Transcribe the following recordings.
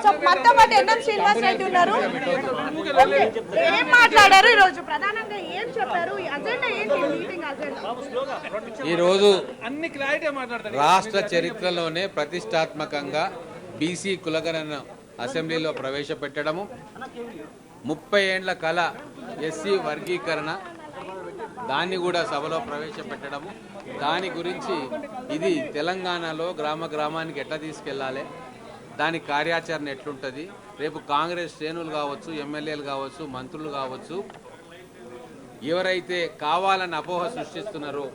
So మనతో పాటు NM Srinivas Reddy ఉన్నారు. ఏం మాట్లాడారు ఈ రోజు, ప్రధానంగా ఏం చెప్పారు, అజెండా ఏంటి మీటింగ్ అజెండా? ఈ రోజు రాష్ట్ర చరిత్రలోనే ప్రతిష్టాత్మకంగా బీసీ కులగణన అసెంబ్లీలో ప్రవేశపెట్టడము, 30 ఏండ్ల కళ ఎస్సీ వర్గీకరణ దాన్ని కూడా సభలో ప్రవేశపెట్టడము, దాని గురించి ఇది తెలంగాణలో గ్రామ గ్రామానికి ఎట్లా తీసుకెళ్ళాలి, దాని కార్యాచరణ ఎట్లుంటుంది, రేపు కాంగ్రెస్ శ్రేణులు కావచ్చు, ఎమ్మెల్యేలు కావచ్చు, మంత్రులు కావచ్చు, ఎవరైతే కావాలని అపోహ సృష్టిస్తున్నారో,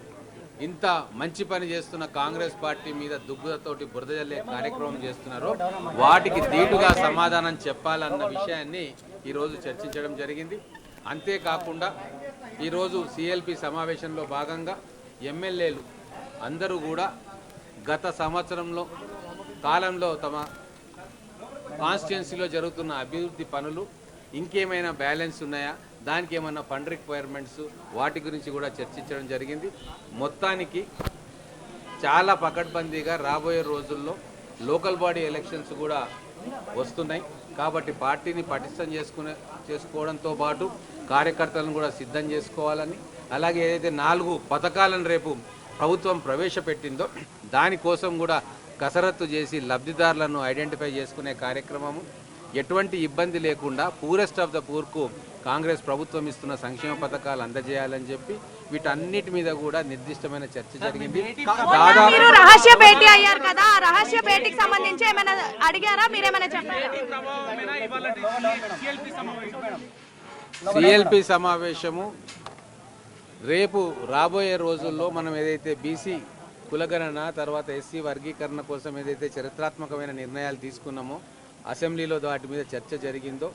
ఇంత మంచి పని చేస్తున్న కాంగ్రెస్ పార్టీ మీద దుగ్గుతోటి బురద జల్లే కార్యక్రమం చేస్తున్నారో వాటికి ధీటుగా సమాధానం చెప్పాలన్న విషయాన్ని ఈరోజు చర్చించడం జరిగింది. అంతేకాకుండా ఈరోజు సిఎల్పి సమావేశంలో భాగంగా ఎమ్మెల్యేలు అందరూ కూడా గత సంవత్సరంలో కాలంలో తమ కాన్స్టిట్యున్సీలో జరుగుతున్న అభివృద్ధి పనులు ఇంకేమైనా బ్యాలెన్స్ ఉన్నాయా, దానికి ఏమన్నా ఫండ్ రిక్వైర్మెంట్స్, వాటి గురించి కూడా చర్చించడం జరిగింది. మొత్తానికి చాలా పకడ్బందీగా రాబోయే రోజుల్లో లోకల్ బాడీ ఎలక్షన్స్ కూడా వస్తున్నాయి కాబట్టి పార్టీని పటిష్టం చేసుకోవడంతో పాటు కార్యకర్తలను కూడా సిద్ధం చేసుకోవాలని, అలాగే ఏదైతే 4 పథకాలను రేపు ప్రభుత్వం ప్రవేశపెట్టిందో దానికోసం కూడా కసరత్తు చేసి లబ్ధిదారులను ఐడెంటిఫై చేసుకునే కార్యక్రమము, ఎటువంటి ఇబ్బంది లేకుండా పూరెస్ట్ ఆఫ్ ద పూర్కు కాంగ్రెస్ ప్రభుత్వం ఇస్తున్న సంక్షేమ పథకాలు అందజేయాలని చెప్పి వీటన్నిటి మీద కూడా నిర్దిష్టమైన చర్చ జరిగింది. మీరు రహస్య భేటీ అయ్యారు కదా, రహస్య భేటీకి సంబంధించి ఏమైనా అడిగారా, మీరేమైనా చెప్పారా? సిఎల్పి సమావేశము రేపు రాబోయే రోజుల్లో మనం ఏదైతే బీసీ కులగణన తర్వాత ఎస్సీ వర్గీకరణ కోసం ఏదైతే చరిత్రాత్మకమైన నిర్ణయాలు తీసుకున్నామో అసెంబ్లీలో వాటి మీద చర్చ జరిగిందో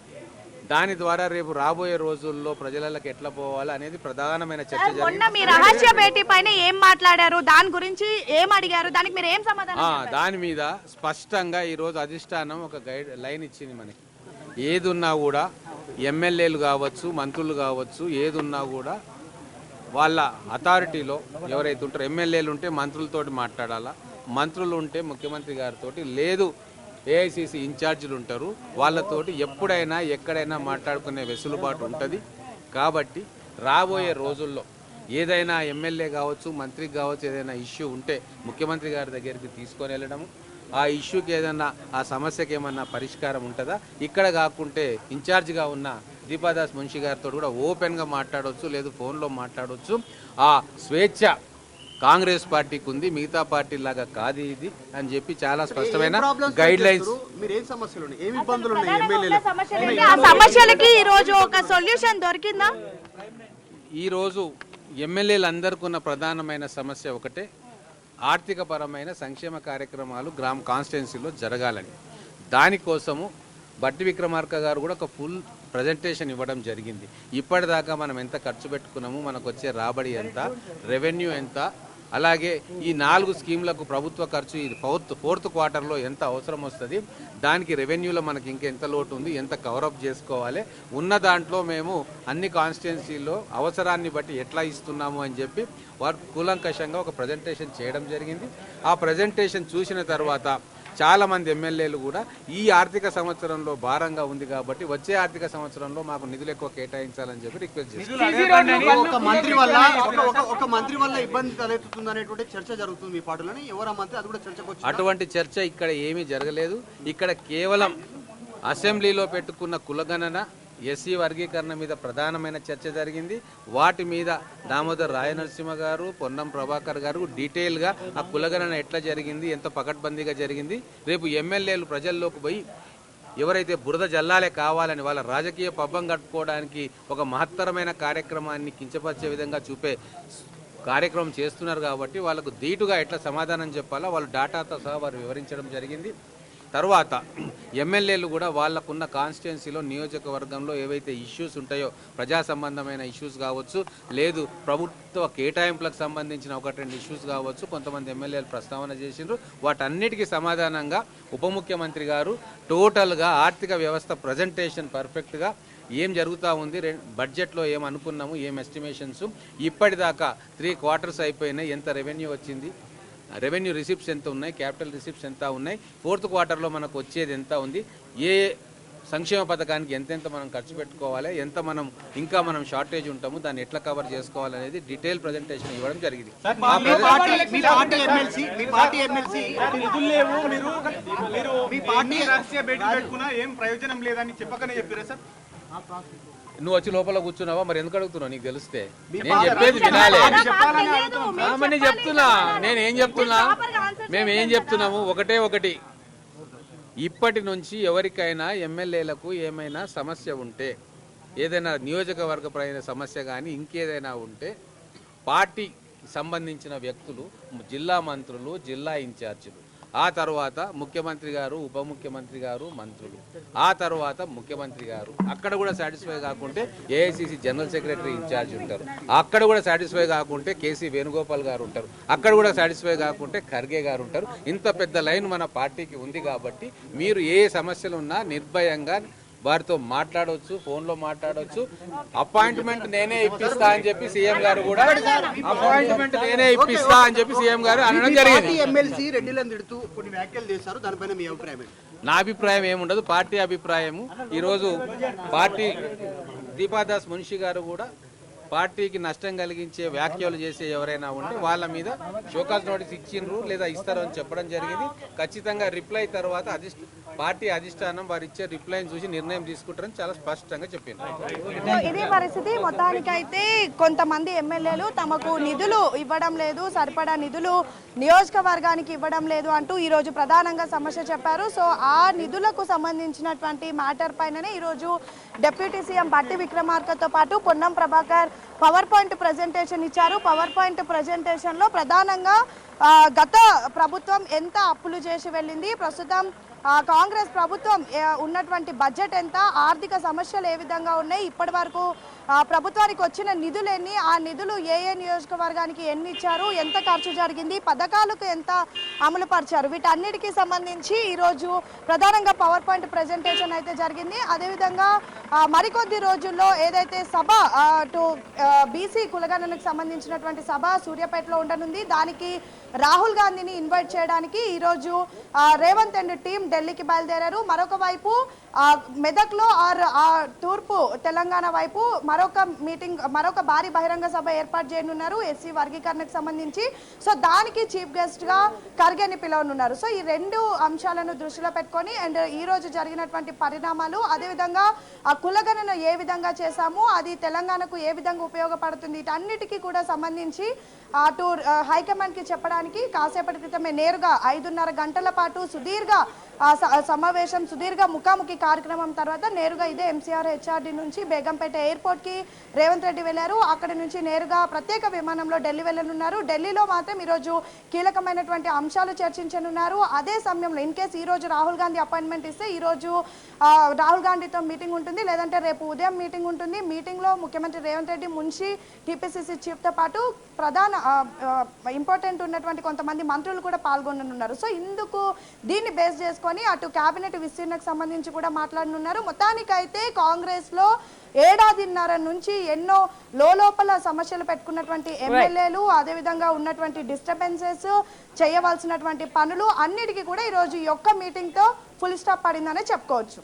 దాని ద్వారా రేపు రాబోయే రోజుల్లో ప్రజలకు ఎట్లా పోవాలి అనేది ప్రధానమైన చర్చ జరిగింది. మీ రహస్య భేటీ పైన ఏం మాట్లాడారు, దాని గురించి ఏం అడిగారు, దానికి మీరు ఏం సమాధానం? దాని మీద స్పష్టంగా ఈరోజు అధిష్టానం ఒక గైడ్ లైన్ ఇచ్చింది. మనకి ఏదున్నా కూడా ఎమ్మెల్యేలు కావచ్చు, మంత్రులు కావచ్చు, ఏదున్నా కూడా వాళ్ళ అథారిటీలో ఎవరైతే ఉంటారో, ఎమ్మెల్యేలు ఉంటే మంత్రులతోటి మాట్లాడాలా, మంత్రులు ఉంటే ముఖ్యమంత్రి గారితో, లేదు ఏఐసిసి ఇన్ఛార్జీలు ఉంటారు వాళ్ళతోటి ఎప్పుడైనా ఎక్కడైనా మాట్లాడుకునే వెసులుబాటు ఉంటుంది. కాబట్టి రాబోయే రోజుల్లో ఏదైనా ఎమ్మెల్యే కావచ్చు, మంత్రికి కావచ్చు, ఏదైనా ఇష్యూ ఉంటే ముఖ్యమంత్రి గారి దగ్గరికి తీసుకొని వెళ్ళడము, ఆ ఇష్యూకి ఏదైనా ఆ సమస్యకి ఏమన్నా పరిష్కారం ఉంటుందా, ఇక్కడ కాకుంటే ఇన్ఛార్జిగా ఉన్న దీపాదాస్ మున్షి గారితో కూడా ఓపెన్గా మాట్లాడవచ్చు, లేదు ఫోన్లో మాట్లాడవచ్చు. ఆ స్వేచ్ఛ కాంగ్రెస్ పార్టీకి ఉంది, మిగతా పార్టీ లాగా కాదు ఇది అని చెప్పి చాలా స్పష్టమైన గైడ్ లైన్స్. సమస్యలకి ఈ రోజు ఒక సొల్యూషన్ దొరికిందా? ఈ రోజు ఎమ్మెల్యేలు అందరికీ ఉన్న ప్రధానమైన సమస్య ఒకటే, ఆర్థిక పరమైన సంక్షేమ కార్యక్రమాలు గ్రామ కాన్స్టిట్యున్సీలో జరగాలని. దానికోసము బట్టి విక్రమార్క గారు కూడా ఒక ఫుల్ ప్రజెంటేషన్ ఇవ్వడం జరిగింది. ఇప్పటిదాకా మనం ఎంత ఖర్చు పెట్టుకున్నాము, మనకు వచ్చే రాబడి ఎంత, రెవెన్యూ ఎంత, అలాగే ఈ 4 స్కీమ్లకు ప్రభుత్వ ఖర్చు ఈ ఫోర్త్ క్వార్టర్లో ఎంత అవసరం వస్తుంది, దానికి రెవెన్యూలో మనకి ఇంకెంత లోటు ఉంది, ఎంత కవరప్ చేసుకోవాలి, ఉన్న దాంట్లో మేము అన్ని కాన్స్టిట్యున్సీల్లో అవసరాన్ని బట్టి ఎట్లా ఇస్తున్నాము అని చెప్పి వారు కూలంకషంగా ఒక ప్రజెంటేషన్ చేయడం జరిగింది. ఆ ప్రజెంటేషన్ చూసిన తర్వాత చాలామంది ఎమ్మెల్యేలు కూడా ఈ ఆర్థిక సంవత్సరంలో భారంగా ఉంది కాబట్టి వచ్చే ఆర్థిక సంవత్సరంలో మాకు నిధులు ఎక్కువ కేటాయించాలని చెప్పి రిక్వెస్ట్ చేస్తున్నారు. ఒక మంత్రి వల్ల ఇబ్బంది తలెత్తుతుంది అనేటువంటి చర్చ జరుగుతుంది మీ పార్టీలోని, ఎవరు మంత్రి అది కూడా చర్చకు వచ్చిందా? అటువంటి చర్చ ఇక్కడ ఏమీ జరగలేదు. ఇక్కడ కేవలం అసెంబ్లీలో పెట్టుకున్న కులగణన, ఎస్సీ వర్గీకరణ మీద ప్రధానమైన చర్చ జరిగింది. వాటి మీద దామోదర్ రాయనరసింహ గారు, పొన్నం ప్రభాకర్ గారు డీటెయిల్గా ఆ కులగణన ఎట్లా జరిగింది, ఎంత పకడ్బందీగా జరిగింది, రేపు ఎమ్మెల్యేలు ప్రజల్లోకి పోయి ఎవరైతే బురద జల్లాలే కావాలని వాళ్ళ రాజకీయ పబ్బం కట్టుకోవడానికి ఒక మహత్తరమైన కార్యక్రమాన్ని కించపరిచే విధంగా చూపే కార్యక్రమం చేస్తున్నారు కాబట్టి వాళ్ళకు ధీటుగా ఎట్లా సమాధానం చెప్పాలో వాళ్ళు డాటాతో సహా వారు వివరించడం జరిగింది. తర్వాత ఎమ్మెల్యేలు కూడా వాళ్ళకున్న కాన్స్టిట్యున్సీలో నియోజకవర్గంలో ఏవైతే ఇష్యూస్ ఉంటాయో, ప్రజా సంబంధమైన ఇష్యూస్ కావచ్చు, లేదు ప్రభుత్వ కేటాయింపులకు సంబంధించిన 1-2 ఇష్యూస్ కావచ్చు, కొంతమంది ఎమ్మెల్యేలు ప్రస్తావన చేసిండ్రు. వాటన్నిటికీ సమాధానంగా ఉప ముఖ్యమంత్రి గారు టోటల్గా ఆర్థిక వ్యవస్థ ప్రజెంటేషన్ పర్ఫెక్ట్గా ఏం జరుగుతూ ఉంది, బడ్జెట్లో ఏం అనుకున్నాము, ఏం ఎస్టిమేషన్స్, ఇప్పటిదాకా 3 క్వార్టర్స్ అయిపోయినాయి, ఎంత రెవెన్యూ వచ్చింది, రెవెన్యూ రిసిప్ట్స్ ఎంత ఉన్నాయి, క్యాపిటల్ రిసిప్ట్స్ ఎంత ఉన్నాయి, 4th క్వార్టర్లో మనకు వచ్చేది ఎంత ఉంది, ఏ సంక్షేమ పథకానికి ఎంతెంత మనం ఖర్చు పెట్టుకోవాలి, ఎంత ఇంకా మనం షార్టేజ్ ఉంటాము, దాన్ని ఎట్లా కవర్ చేసుకోవాలనేది డీటెయిల్ ప్రజెంటేషన్ ఇవ్వడం జరిగింది. నిధులు లేవు, మీరు రాష్ట్రీయ భేటీ పెట్టుకున్నా ఏం ప్రయోజనం లేదని చెప్పకనే చెప్పారా సార్? నువ్వు వచ్చి లోపల కూర్చున్నావా, మరి ఎందుకు అడుగుతున్నావు? నీకు తెలిస్తే నేను చెప్పేది వినాలి. నేను చెప్తున్నా, నేనేం చెప్తున్నా, మేమేం చెప్తున్నాము, ఒకటి ఇప్పటి నుంచి ఎవరికైనా ఎమ్మెల్యేలకు ఏమైనా సమస్య ఉంటే, ఏదైనా నియోజకవర్గపరమైన సమస్య కానీ ఇంకేదైనా ఉంటే, పార్టీకి సంబంధించిన వ్యక్తులు, జిల్లా మంత్రులు, జిల్లా ఇన్ఛార్జీలు, ఆ తర్వాత ముఖ్యమంత్రి గారు, ఉప ముఖ్యమంత్రి గారు, మంత్రులు, ఆ తర్వాత ముఖ్యమంత్రి గారు, అక్కడ కూడా సాటిస్ఫై కాకుంటే ఏఐసిసి జనరల్ సెక్రటరీ ఇన్ఛార్జ్ ఉంటారు, అక్కడ కూడా సాటిస్ఫై కాకుంటే కేసీ వేణుగోపాల్ గారు ఉంటారు, అక్కడ కూడా సాటిస్ఫై కాకుంటే ఖర్గే గారు ఉంటారు. ఇంత పెద్ద లైన్ మన పార్టీకి ఉంది కాబట్టి మీరు ఏ సమస్యలు ఉన్నా నిర్భయంగా వారితో మాట్లాడవచ్చు, ఫోన్లో మాట్లాడవచ్చు. అపాయింట్మెంట్ నేనే ఇప్పిస్తా అని చెప్పి సీఎం గారు కూడా అనడం జరిగింది. ఎమ్మెల్సీ రెడ్డిలను తిడుతూ కొన్ని వ్యాఖ్యలు చేశారు, దానిపైన మీ అభిప్రాయం ఏంటి? నా అభిప్రాయం ఏముండదు, పార్టీ అభిప్రాయము. ఈరోజు పార్టీ దీపాదాస్ మున్షి గారు కూడా పార్టీకి నష్టం కలిగించే వ్యాఖ్యలు చేసే ఎవరైనా ఉంటే వాళ్ళ మీద షోకాజ్ నోటీస్ ఇచ్చిండ్రు లేదా ఇస్తారు అని చెప్పడం జరిగింది. ఖచ్చితంగా రిప్లై తర్వాత పార్టీ అధిష్టానం వారు ఇచ్చే రిప్లైని చూసి నిర్ణయం తీసుకుంటారని చాలా స్పష్టంగా చెప్పింది. ఇదే పరిస్థితి. మొత్తానికైతే కొంతమంది ఎమ్మెల్యేలు తమకు నిధులు ఇవ్వడం లేదు, సరిపడా నిధులు నియోజకవర్గానికి ఇవ్వడం లేదు అంటూ ఈరోజు ప్రధానంగా సమస్య చెప్పారు. సో ఆ నిధులకు సంబంధించినటువంటి మ్యాటర్ పైననే ఈరోజు డిప్యూటీ సీఎం బట్టి విక్రమార్కతో పాటు Ponnam Prabhakar power point presentation ఇచ్చారు. పవర్ పాయింట్ ప్రజెంటేషన్లో ప్రధానంగా గత ప్రభుత్వం ఎంత అప్పులు చేసి వెళ్ళింది, ప్రస్తుతం కాంగ్రెస్ ప్రభుత్వం ఉన్నటువంటి బడ్జెట్ ఎంత, ఆర్థిక సమస్యలు ఏ విధంగా ఉన్నాయి, ఇప్పటి వరకు ప్రభుత్వానికి వచ్చిన నిధులు ఎన్ని, ఆ నిధులు ఏ నియోజకవర్గానికి ఎన్ని ఇచ్చారు, ఎంత ఖర్చు జరిగింది, పథకాలకు ఎంత అమలు పరిచారు, వీటన్నిటికీ సంబంధించి ఈరోజు ప్రధానంగా పవర్ పాయింట్ ప్రజెంటేషన్ అయితే జరిగింది. అదేవిధంగా మరికొద్ది రోజుల్లో ఏదైతే సభ బీసీ కులగణనకు సంబంధించినటువంటి సభ సూర్యాపేటలో ఉండనుంది. దానికి రాహుల్ గాంధీని ఇన్వైట్ చేయడానికి ఈరోజు రేవంత్ అండ్ టీం ఢిల్లీకి బయలుదేరారు. మరొక వైపు మెదక్లో తూర్పు తెలంగాణ వైపు మరొక భారీ బహిరంగ సభ ఏర్పాటు చేయనున్నారు ఎస్సీ వర్గీకరణకు సంబంధించి. సో దానికి చీఫ్ గెస్ట్ గా ఖర్గేని పిలవనున్నారు. సో ఈ రెండు అంశాలను దృష్టిలో పెట్టుకొని అండ్ ఈ రోజు జరిగినటువంటి పరిణామాలు, అదేవిధంగా ఆ కులగణన ఏ విధంగా చేశాము, అది తెలంగాణకు ఏ విధంగా ఉపయోగపడుతుంది, వీటన్నిటికీ కూడా సంబంధించి అటు హైకమాండ్కి చెప్పడానికి కాసేపటి క్రితమే నేరుగా 5:30 గంటల పాటు సుదీర్ఘ సమావేశం, సుదీర్ఘ ముఖాముఖి కార్యక్రమం తర్వాత నేరుగా ఇదే ఎంసీఆర్ హెచ్ఆర్డి నుంచి బేగంపేట ఎయిర్పోర్ట్కి రేవంత్ రెడ్డి వెళ్లారు. అక్కడి నుంచి నేరుగా ప్రత్యేక విమానంలో ఢిల్లీ వెళ్ళనున్నారు. ఢిల్లీలో మాత్రం ఈరోజు కీలకమైనటువంటి అంశాలు చర్చించనున్నారు. అదే సమయంలో ఇన్ కేసు ఈరోజు రాహుల్ గాంధీ అపాయింట్మెంట్ ఇస్తే ఈరోజు రాహుల్ గాంధీతో మీటింగ్ ఉంటుంది, లేదంటే రేపు ఉదయం మీటింగ్ ఉంటుంది. మీటింగ్లో ముఖ్యమంత్రి రేవంత్ రెడ్డి, మున్షి, టీపీసీసీ చీఫ్తో పాటు ప్రధాన ఇంపార్టెంట్ ఉన్నటువంటి కొంతమంది మంత్రులు కూడా పాల్గొననున్నారు. సో ఇందుకు దీన్ని బేస్ చేసుకొని అటు కేబినెట్ విస్తీర్ణకు సంబంధించి కూడా మాట్లాడనున్నారు. మొత్తానికైతే కాంగ్రెస్లో ఏడాదిన్నర నుంచి ఎన్నో లోపల సమస్యలు పెట్టుకున్నటువంటి ఎమ్మెల్యేలు, అదేవిధంగా ఉన్నటువంటి డిస్టర్బెన్సెస్, చేయవలసినటువంటి పనులు అన్నిటికీ కూడా ఈరోజు ఈ ఒక్క మీటింగ్తో ఫుల్ స్టాప్ పడిందనే చెప్పుకోవచ్చు.